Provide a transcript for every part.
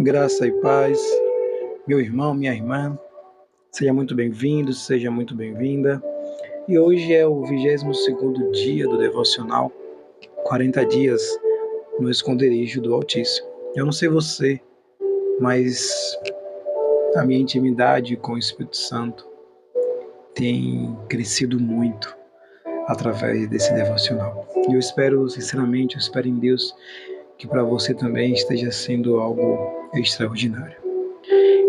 Graça e paz, meu irmão, minha irmã, seja muito bem-vindo, seja muito bem-vinda. E hoje é o 22º dia do devocional, 40 dias no esconderijo do Altíssimo. Eu não sei você, mas a minha intimidade com o Espírito Santo tem crescido muito através desse devocional. E eu espero, sinceramente, eu espero em Deus que para você também esteja sendo algo extraordinário.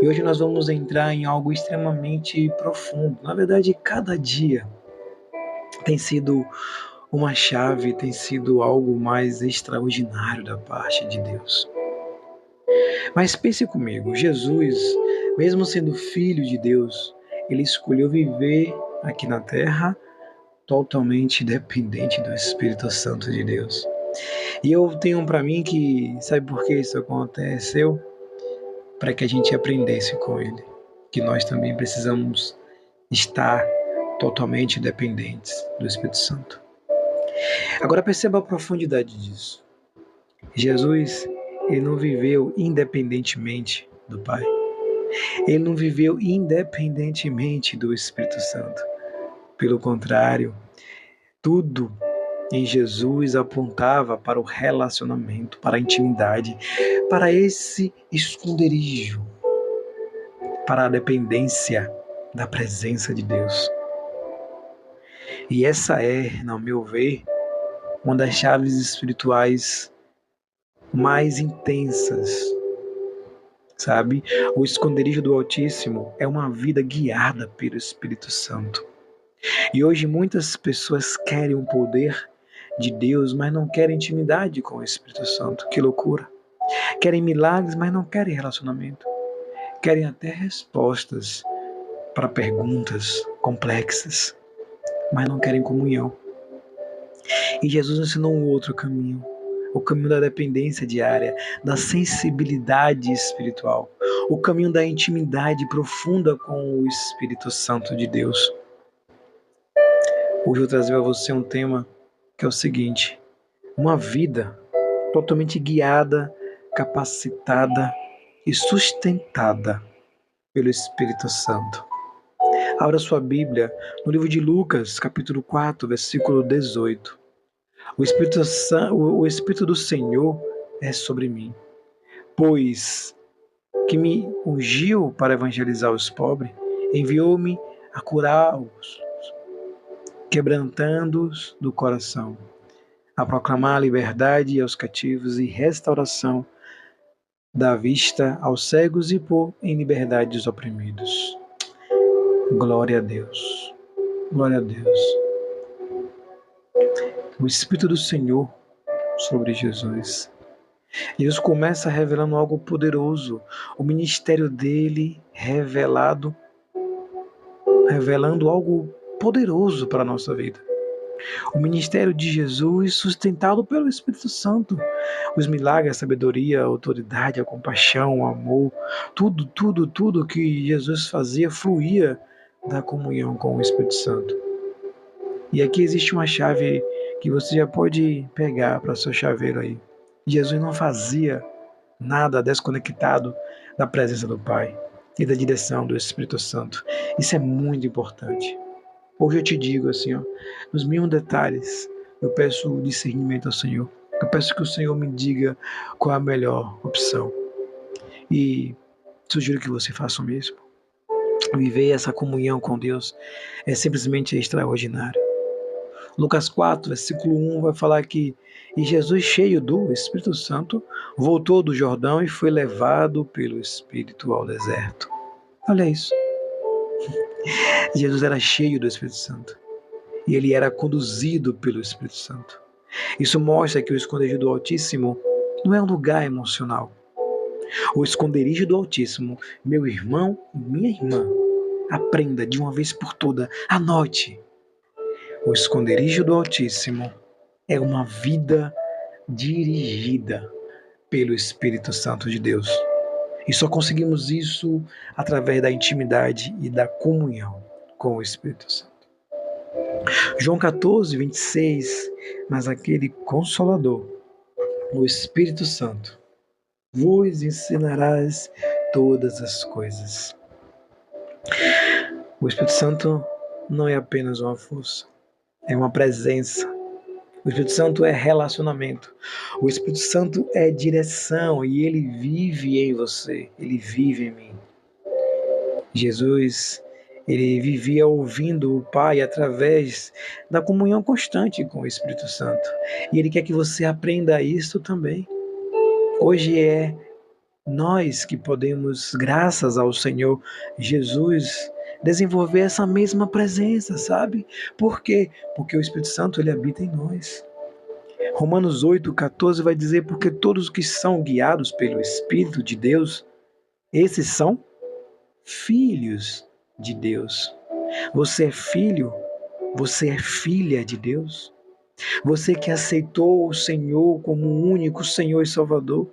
E hoje nós vamos entrar em algo extremamente profundo. Na verdade, cada dia tem sido uma chave, tem sido algo mais extraordinário da parte de Deus. Mas pense comigo, Jesus, mesmo sendo filho de Deus, ele escolheu viver aqui na terra totalmente dependente do Espírito Santo de Deus. E eu tenho para mim que, sabe por que isso aconteceu? Para que a gente aprendesse com ele, que nós também precisamos estar totalmente dependentes do Espírito Santo. Agora perceba a profundidade disso. Jesus, ele não viveu independentemente do Pai. Ele não viveu independentemente do Espírito Santo. Pelo contrário, tudo em Jesus apontava para o relacionamento, para a intimidade, para esse esconderijo, para a dependência da presença de Deus. E essa é, no meu ver, uma das chaves espirituais mais intensas, sabe? O esconderijo do Altíssimo é uma vida guiada pelo Espírito Santo. E hoje muitas pessoas querem o poder de Deus, mas não querem intimidade com o Espírito Santo. Que loucura! Querem milagres, mas não querem relacionamento. Querem até respostas para perguntas complexas, mas não querem comunhão. E Jesus ensinou um outro caminho, o caminho da dependência diária, da sensibilidade espiritual, o caminho da intimidade profunda com o Espírito Santo de Deus. Hoje eu trazer a você um tema que é o seguinte: uma vida totalmente guiada, capacitada e sustentada pelo Espírito Santo. Abra sua Bíblia no livro de Lucas, capítulo 4, versículo 18. O Espírito do Senhor é sobre mim, pois que me ungiu para evangelizar os pobres, enviou-me a curar os quebrantados do coração, a proclamar a liberdade aos cativos e restauração da vista aos cegos e pôr em liberdade os oprimidos. Glória a Deus. Glória a Deus. O Espírito do Senhor sobre Jesus. Jesus começa revelando algo poderoso, o ministério dele revelando algo poderoso para a nossa vida. O ministério de Jesus sustentado pelo Espírito Santo, os milagres, a sabedoria, a autoridade, a compaixão, o amor, tudo que Jesus fazia fluía da comunhão com o Espírito Santo. E aqui existe uma chave que você já pode pegar para seu chaveiro aí. Jesus não fazia nada desconectado da presença do Pai e da direção do Espírito Santo. Isso é muito importante. Hoje eu te digo assim, nos mínimos detalhes, eu peço discernimento ao Senhor. Eu peço que o Senhor me diga qual é a melhor opção. E sugiro que você faça o mesmo. Viver essa comunhão com Deus é simplesmente extraordinário. Lucas 4, versículo 1 vai falar que e Jesus, cheio do Espírito Santo, voltou do Jordão e foi levado pelo Espírito ao deserto. Olha isso. Jesus era cheio do Espírito Santo e ele era conduzido pelo Espírito Santo. Isso mostra que o esconderijo do Altíssimo não é um lugar emocional. O esconderijo do Altíssimo, meu irmão e minha irmã, aprenda de uma vez por todas, anote. O esconderijo do Altíssimo é uma vida dirigida pelo Espírito Santo de Deus. E só conseguimos isso através da intimidade e da comunhão com o Espírito Santo. João 14, 26, mas aquele Consolador, o Espírito Santo, vos ensinarás todas as coisas. O Espírito Santo não é apenas uma força, é uma presença. O Espírito Santo é relacionamento. O Espírito Santo é direção e ele vive em você, ele vive em mim. Jesus, ele vivia ouvindo o Pai através da comunhão constante com o Espírito Santo. E ele quer que você aprenda isso também. Hoje é nós que podemos, graças ao Senhor Jesus, desenvolver essa mesma presença, sabe? Por quê? Porque o Espírito Santo ele habita em nós. Romanos 8,14 vai dizer: porque todos que são guiados pelo Espírito de Deus, esses são filhos de Deus. Você é filho, você é filha de Deus. Você que aceitou o Senhor como o único Senhor e Salvador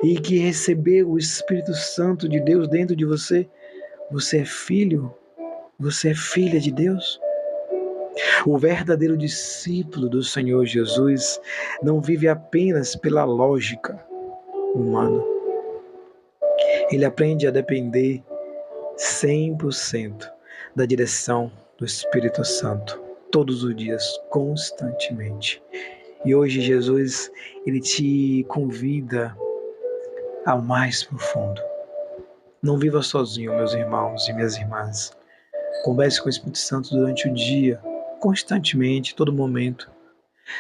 e que recebeu o Espírito Santo de Deus dentro de você, você é filho, você é filha de Deus. O verdadeiro discípulo do Senhor Jesus não vive apenas pela lógica humana. Ele aprende a depender 100% da direção do Espírito Santo, todos os dias, constantemente. E hoje Jesus, ele te convida ao mais profundo. Não viva sozinho, meus irmãos e minhas irmãs. Converse com o Espírito Santo durante o dia, constantemente, todo momento.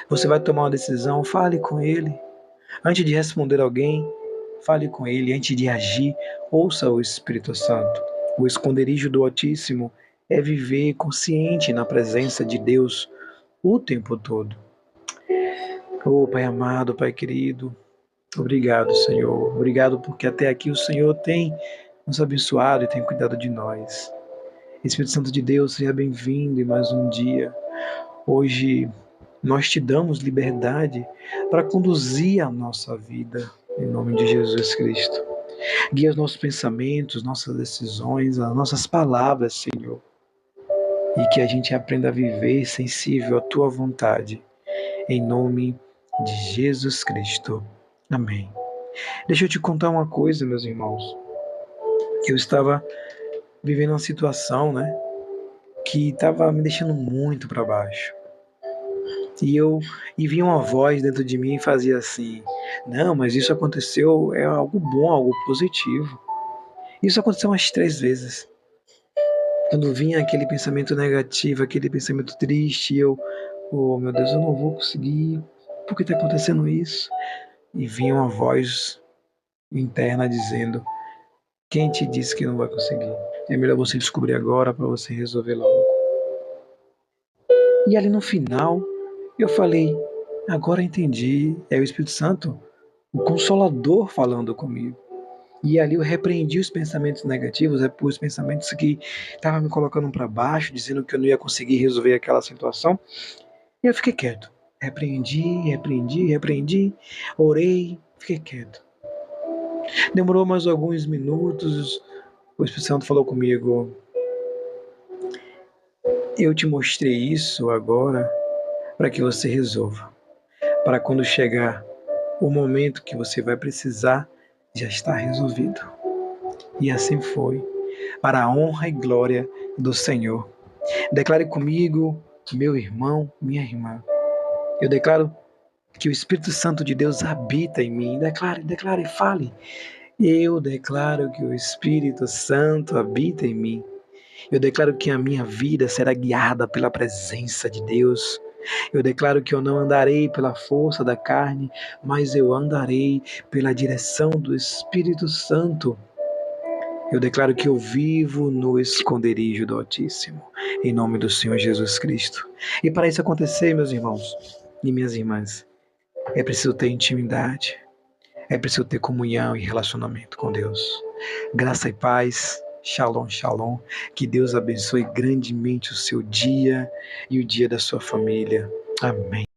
Você vai tomar uma decisão, fale com ele. Antes de responder alguém, fale com ele. Antes de agir, ouça o Espírito Santo. O esconderijo do Altíssimo é viver consciente na presença de Deus o tempo todo. Oh, Pai amado, Pai querido, obrigado, Senhor. Obrigado porque até aqui o Senhor tem nos abençoado e tem cuidado de nós. Espírito Santo de Deus, seja bem-vindo em mais um dia. Hoje nós te damos liberdade para conduzir a nossa vida, em nome de Jesus Cristo. Guia os nossos pensamentos, nossas decisões, as nossas palavras, Senhor. E que a gente aprenda a viver sensível à Tua vontade, em nome de Jesus Cristo. Amém. Deixa eu te contar uma coisa, meus irmãos. Eu estava vivendo uma situação, que estava me deixando muito para baixo. E vinha uma voz dentro de mim e fazia assim: não, mas isso aconteceu, é algo bom, algo positivo. Isso aconteceu umas 3 vezes. Quando vinha aquele pensamento negativo, aquele pensamento triste, oh meu Deus, eu não vou conseguir, por que está acontecendo isso? E vinha uma voz interna dizendo: quem te disse que não vai conseguir? É melhor você descobrir agora para você resolver logo. E ali no final, eu falei: agora entendi, é o Espírito Santo, o Consolador falando comigo. E ali eu repreendi os pensamentos negativos, os pensamentos que estavam me colocando para baixo, dizendo que eu não ia conseguir resolver aquela situação. E eu fiquei quieto. Repreendi, orei, fiquei quieto. Demorou mais alguns minutos, o Espírito Santo falou comigo: eu te mostrei isso agora para que você resolva. Para quando chegar o momento que você vai precisar, já está resolvido. E assim foi, para a honra e glória do Senhor. Declare comigo, meu irmão, minha irmã. Eu declaro que o Espírito Santo de Deus habita em mim. Declare, fale. Eu declaro que o Espírito Santo habita em mim. Eu declaro que a minha vida será guiada pela presença de Deus. Eu declaro que eu não andarei pela força da carne, mas eu andarei pela direção do Espírito Santo. Eu declaro que eu vivo no esconderijo do Altíssimo, em nome do Senhor Jesus Cristo. E para isso acontecer, meus irmãos e minhas irmãs, é preciso ter intimidade, é preciso ter comunhão e relacionamento com Deus. Graça e paz, shalom, shalom. Que Deus abençoe grandemente o seu dia e o dia da sua família. Amém.